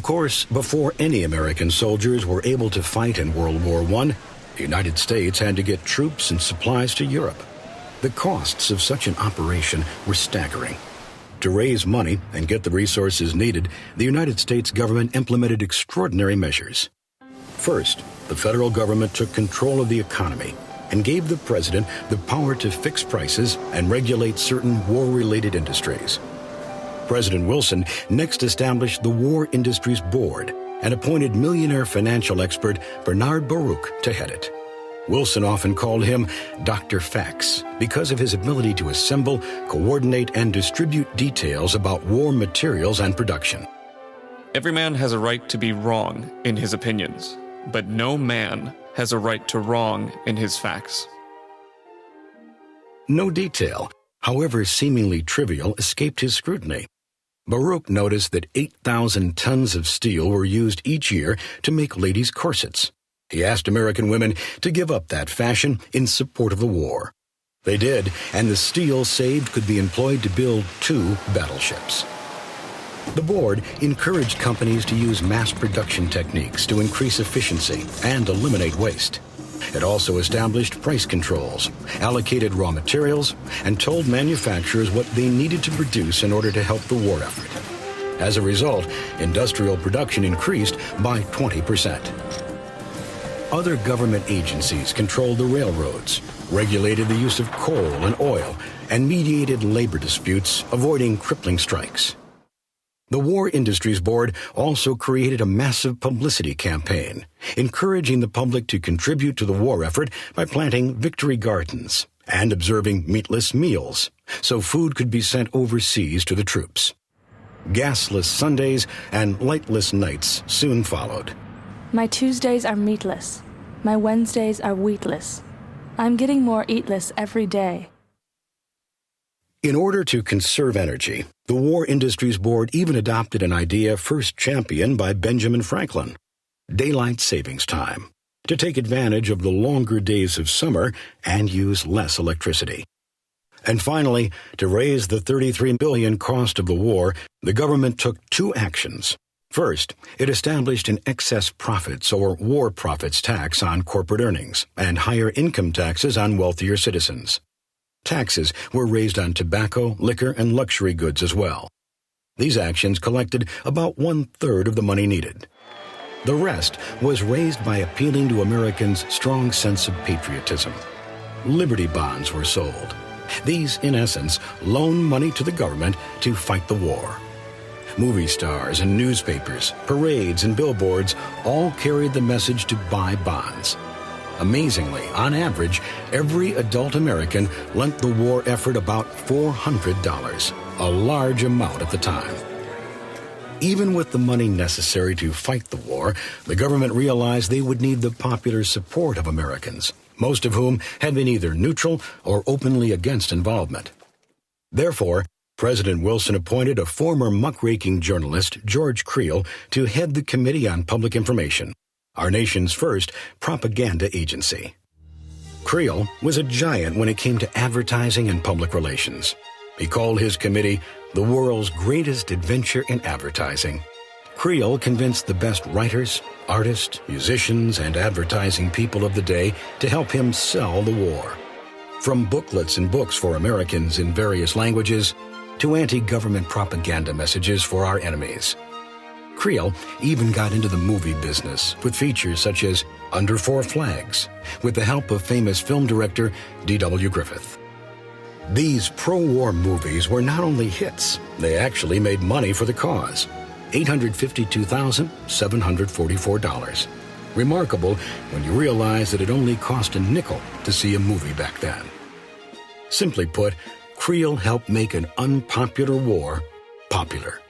course, before any American soldiers were able to fight in World War I, the United States had to get troops and supplies to Europe. The costs of such an operation were staggering. To raise money and get the resources needed, the United States government implemented extraordinary measures. First, the federal government took control of the economy and gave the president the power to fix prices and regulate certain war-related industries. President Wilson next established the War Industries Board and appointed millionaire financial expert Bernard Baruch to head it. Wilson often called him Dr. Facts because of his ability to assemble, coordinate, and distribute details about war materials and production. Every man has a right to be wrong in his opinions, but no man has a right to wrong in his facts. No detail, however seemingly trivial, escaped his scrutiny. Baruch noticed that 8,000 tons of steel were used each year to make ladies' corsets. He asked American women to give up that fashion in support of the war. They did, and the steel saved could be employed to build 2 battleships. The board encouraged companies to use mass production techniques to increase efficiency and eliminate waste. It also established price controls, allocated raw materials, and told manufacturers what they needed to produce in order to help the war effort. As a result, industrial production increased by 20%. Other government agencies controlled the railroads, regulated the use of coal and oil, and mediated labor disputes, avoiding crippling strikes. The War Industries Board also created a massive publicity campaign, encouraging the public to contribute to the war effort by planting victory gardens and observing meatless meals, so food could be sent overseas to the troops. Gasless Sundays and lightless nights soon followed. My Tuesdays are meatless. My Wednesdays are wheatless. I'm getting more eatless every day. In order to conserve energy, the War Industries Board even adopted an idea first championed by Benjamin Franklin: daylight savings time, to take advantage of the longer days of summer and use less electricity. And finally, to raise the $33 billion cost of the war, the government took 2 actions. First, it established an excess profits or war profits tax on corporate earnings and higher income taxes on wealthier citizens. Taxes were raised on tobacco, liquor, and luxury goods as well. These actions collected about 1/3 of the money needed. The rest was raised by appealing to Americans' strong sense of patriotism. Liberty bonds were sold. These, in essence, loaned money to the government to fight the war. Movie stars and newspapers, parades and billboards all carried the message to buy bonds. Amazingly, on average, every adult American lent the war effort about $400, a large amount at the time. Even with the money necessary to fight the war, the government realized they would need the popular support of Americans, most of whom had been either neutral or openly against involvement. Therefore, President Wilson appointed a former muckraking journalist, George Creel, to head the Committee on Public Information, our nation's first propaganda agency. Creel was a giant when it came to advertising and public relations. He called his committee the world's greatest adventure in advertising. Creel convinced the best writers, artists, musicians, and advertising people of the day to help him sell the war. From booklets and books for Americans in various languages to anti-government propaganda messages for our enemies. Creel even got into the movie business with features such as Under Four Flags, with the help of famous film director D.W. Griffith. These pro-war movies were not only hits, they actually made money for the cause: $852,744. Remarkable when you realize that it only cost a nickel to see a movie back then. Simply put, Creel helped make an unpopular war popular.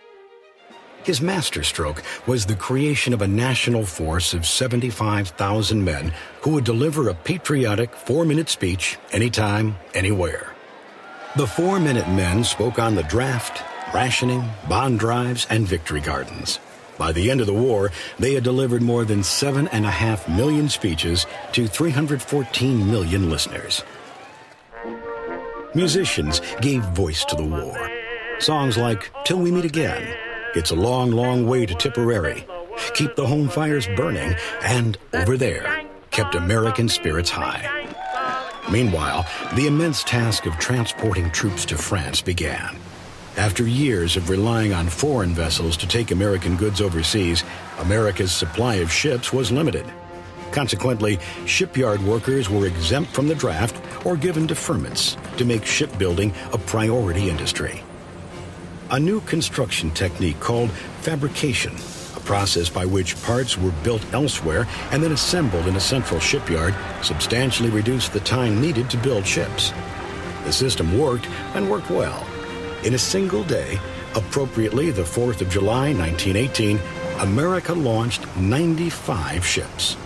His masterstroke was the creation of a national force of 75,000 men who would deliver a patriotic 4-minute speech anytime, anywhere. The 4-minute men spoke on the draft, rationing, bond drives, and victory gardens. By the end of the war, they had delivered more than 7.5 million speeches to 314 million listeners. Musicians gave voice to the war. Songs like Till We Meet Again It's a long, long way to Tipperary, keep the home fires burning, and over there, kept American spirits high. Meanwhile, the immense task of transporting troops to France began. After years of relying on foreign vessels to take American goods overseas, America's supply of ships was limited. Consequently, shipyard workers were exempt from the draft or given deferments to make shipbuilding a priority industry. A new construction technique called fabrication, a process by which parts were built elsewhere and then assembled in a central shipyard, substantially reduced the time needed to build ships. The system worked and worked well. In a single day, appropriately the 4th of July, 1918, America launched 95 ships.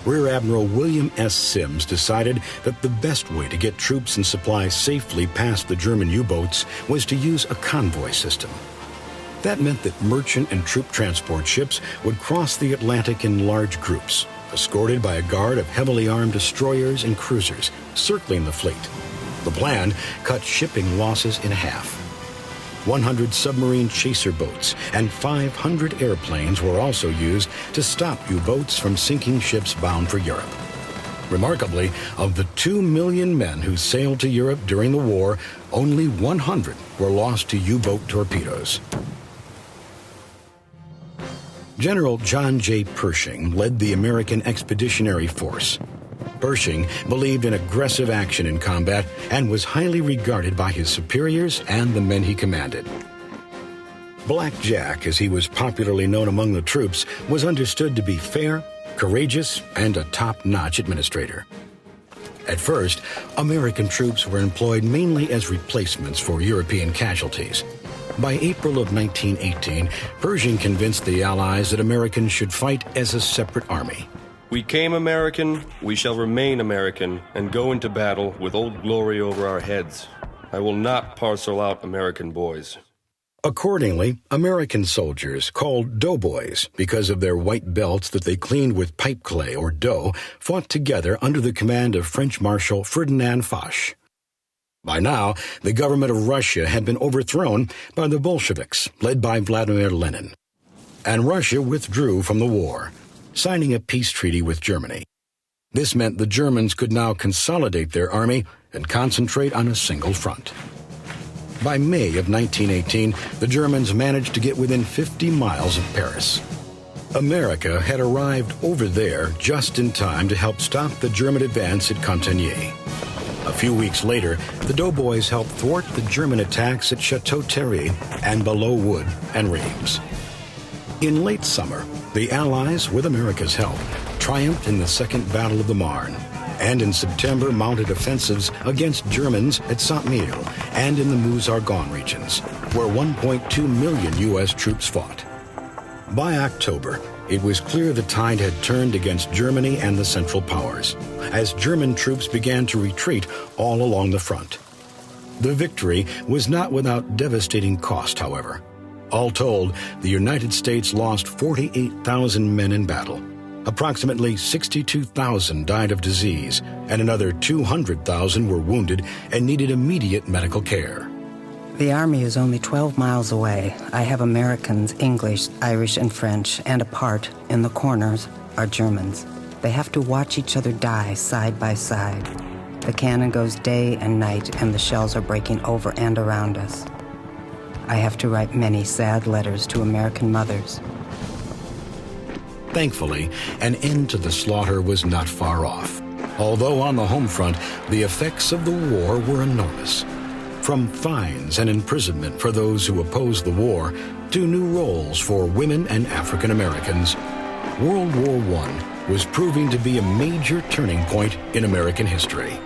Rear Admiral William S. Sims decided that the best way to get troops and supplies safely past the German U-boats was to use a convoy system. That meant that merchant and troop transport ships would cross the Atlantic in large groups, escorted by a guard of heavily armed destroyers and cruisers circling the fleet. The plan cut shipping losses in half. 100 submarine chaser boats and 500 airplanes were also used to stop U-boats from sinking ships bound for Europe. Remarkably, of the 2 million men who sailed to Europe during the war, only 100 were lost to U-boat torpedoes. General John J. Pershing led the American Expeditionary Force. Pershing believed in aggressive action in combat and was highly regarded by his superiors and the men he commanded. Black Jack, as he was popularly known among the troops, was understood to be fair, courageous, and a top-notch administrator. At first, American troops were employed mainly as replacements for European casualties. By April of 1918, Pershing convinced the Allies that Americans should fight as a separate army. We came American, we shall remain American, and go into battle with Old Glory over our heads. I will not parcel out American boys. Accordingly, American soldiers, called doughboys because of their white belts that they cleaned with pipe clay or dough, fought together under the command of French Marshal Ferdinand Foch. By now, the government of Russia had been overthrown by the Bolsheviks, led by Vladimir Lenin. And Russia withdrew from the war, signing a peace treaty with Germany. This meant the Germans could now consolidate their army and concentrate on a single front. By May of 1918, the Germans managed to get within 50 miles of Paris. America had arrived over there just in time to help stop the German advance at Cantigny. A few weeks later, the doughboys helped thwart the German attacks at Chateau Thierry and below Wood and Reims. In late summer, the Allies, with America's help, triumphed in the Second Battle of the Marne, and in September mounted offensives against Germans at Saint-Mihiel and in the Meuse-Argonne regions, where 1.2 million U.S. troops fought. By October, it was clear the tide had turned against Germany and the Central Powers, as German troops began to retreat all along the front. The victory was not without devastating cost, however. All told, the United States lost 48,000 men in battle. Approximately 62,000 died of disease, and another 200,000 were wounded and needed immediate medical care. The Army is only 12 miles away. I have Americans, English, Irish, and French, and apart, in the corners, are Germans. They have to watch each other die side by side. The cannon goes day and night, and the shells are breaking over and around us. I have to write many sad letters to American mothers. Thankfully, an end to the slaughter was not far off. Although on the home front, the effects of the war were enormous. From fines and imprisonment for those who opposed the war to new roles for women and African Americans, World War I was proving to be a major turning point in American history.